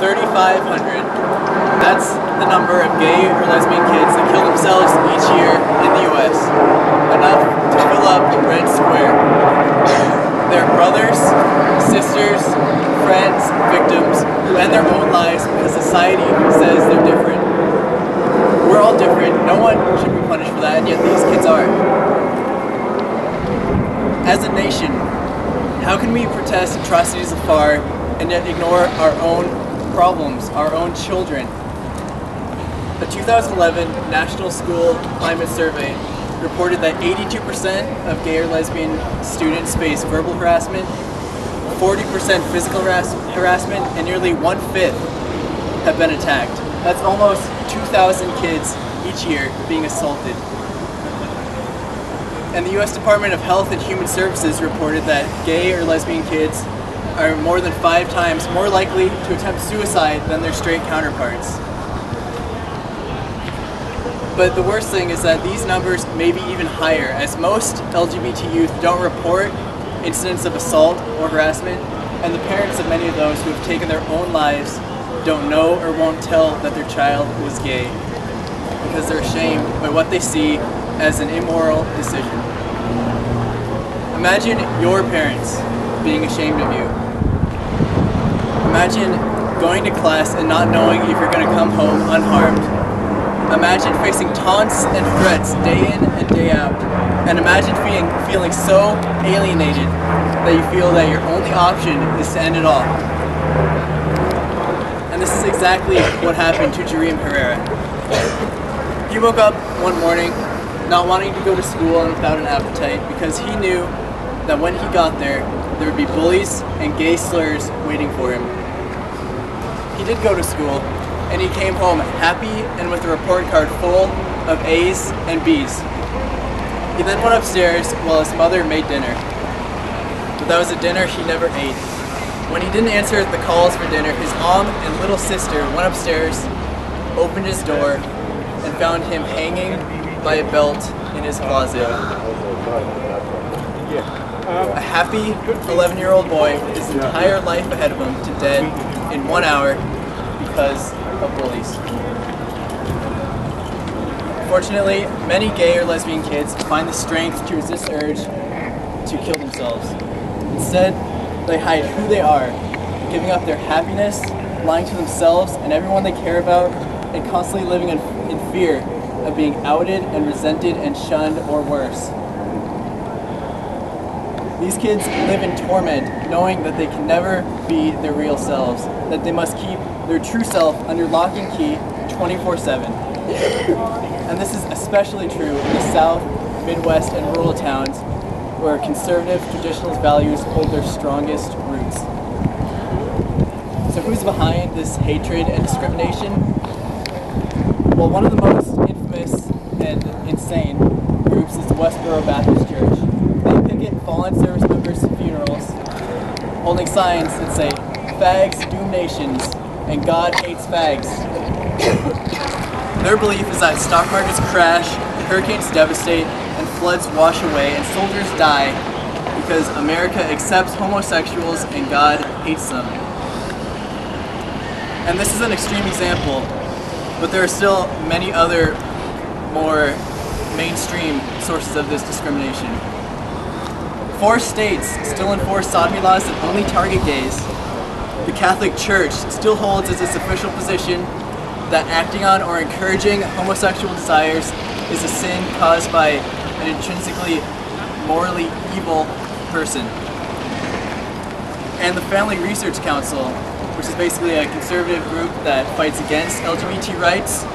3,500. That's the number of gay or lesbian kids that kill themselves each year in the US. Enough to fill up Red Square. Their brothers, sisters, friends, victims who end their own lives because society says they're different. We're all different. No one should be punished for that, and yet these kids are. As a nation, how can we protest atrocities afar and yet ignore our own problems, our own children? The 2011 National School Climate Survey reported that 82% of gay or lesbian students face verbal harassment, 40% physical harassment, and nearly 1/5 have been attacked. That's almost 2,000 kids each year being assaulted. And the US Department of Health and Human Services reported that gay or lesbian kids are more than 5 times more likely to attempt suicide than their straight counterparts. But the worst thing is that these numbers may be even higher, as most LGBT youth don't report incidents of assault or harassment, and the parents of many of those who have taken their own lives don't know or won't tell that their child was gay because they're ashamed by what they see as an immoral decision. Imagine your parents being ashamed of you. Imagine going to class and not knowing if you're going to come home unharmed. Imagine facing taunts and threats day in and day out. And imagine feeling so alienated that you feel that your only option is to end it all. And this is exactly what happened to Jareem Herrera. He woke up one morning not wanting to go to school and without an appetite because he knew that when he got there would be bullies and gay slurs waiting for him. He did go to school, and he came home happy and with a report card full of A's and B's. He then went upstairs while his mother made dinner. But that was a dinner he never ate. When he didn't answer the calls for dinner, his mom and little sister went upstairs, opened his door, and found him hanging by a belt in his closet. A happy 11-year-old boy with his entire life ahead of him to dead in 1 hour because of bullies. Fortunately, many gay or lesbian kids find the strength to resist the urge to kill themselves. Instead, they hide who they are, giving up their happiness, lying to themselves and everyone they care about, and constantly living in fear of being outed and resented and shunned or worse. These kids live in torment, knowing that they can never be their real selves, that they must keep their true self under lock and key 24/7. And this is especially true in the South, Midwest, and rural towns where conservative traditionalist values hold their strongest roots. So who's behind this hatred and discrimination? Well, one of the most infamous and insane groups is the Westboro Baptist Church. They picket fallen service members' funerals, holding signs that say, "Fags doom nations," and "God hates fags." Their belief is that stock markets crash, hurricanes devastate, and floods wash away, and soldiers die because America accepts homosexuals and God hates them. And this is an extreme example, but there are still many other more mainstream sources of this discrimination. 4 states still enforce sodomy laws that only target gays. The Catholic Church still holds as its official position that acting on or encouraging homosexual desires is a sin caused by an intrinsically morally evil person. And the Family Research Council, which is basically a conservative group that fights against LGBT rights,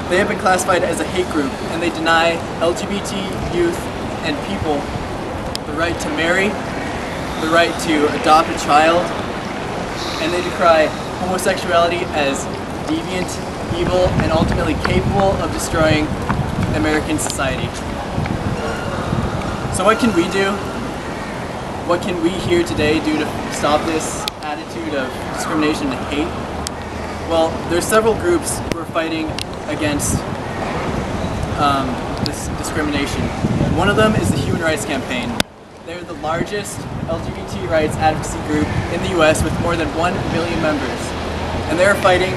they have been classified as a hate group, and they deny LGBT youth and people the right to marry, the right to adopt a child, and they decry homosexuality as deviant, evil, and ultimately capable of destroying American society. So what can we do? What can we here today do to stop this attitude of discrimination and hate? Well, there's several groups who are fighting against this discrimination. One of them is the Human Rights Campaign. They're the largest LGBT rights advocacy group in the US with more than 1 million members. And they're fighting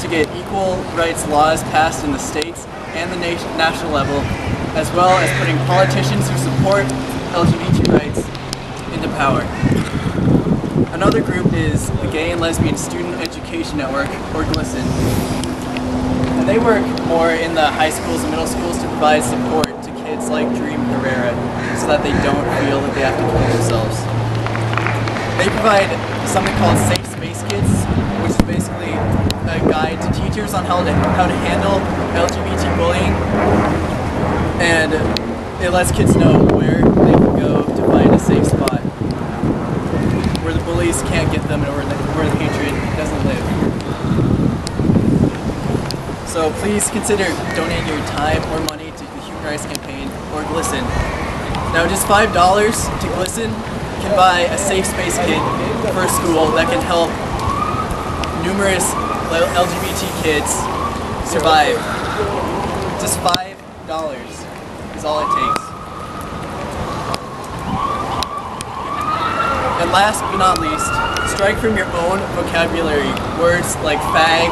to get equal rights laws passed in the states and the national level, as well as putting politicians who support LGBT rights into power. Another group is the Gay and Lesbian Student Education Network, or GLSEN. And they work more in the high schools and middle schools to provide support to kids like Dream Herrera so that they don't feel that they have to kill themselves. They provide something called Safe Space Kits, which is basically a guide to teachers on how to handle LGBT bullying, and it lets kids know where they can go to find a safe spot where the bullies can't get them and where the hatred doesn't live. So please consider donating your time or money to the Human Rights Campaign or GLSEN. Now just $5 to GLSEN can buy a safe space kit for a school that can help numerous LGBT kids survive. Just $5 is all it takes. And last but not least, strike from your own vocabulary words like fag,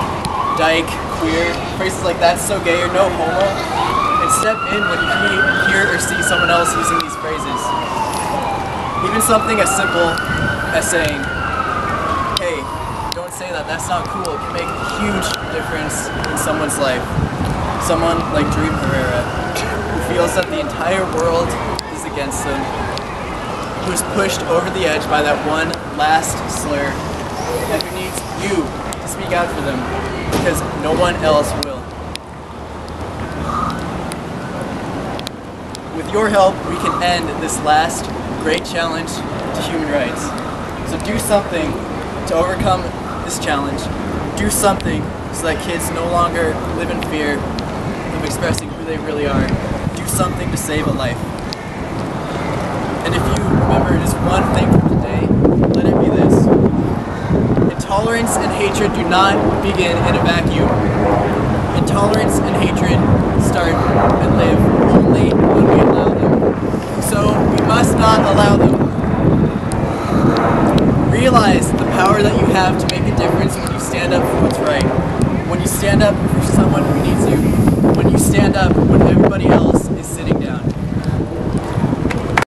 dyke, queer, phrases like that's so gay or no homo, and step in when you hear or see someone else using these phrases. Even something as simple as saying, hey, don't say that, that's not cool, can make a huge difference in someone's life. Someone like Dream Herrera, who feels that the entire world is against them, who is pushed over the edge by that one last slur, and who needs you to speak out for them, because no one else will. With your help, we can end this last great challenge to human rights. So do something to overcome this challenge. Do something so that kids no longer live in fear of expressing who they really are. Do something to save a life. And if you remember just one thing from today, let it be this. Intolerance and hatred do not begin in a vacuum. Intolerance and hatred start and live only when we allow them. So we must not allow them. Realize the power that you have to make a difference when you stand up for what's right. When you stand up for someone who needs you. When you stand up when everybody else is sitting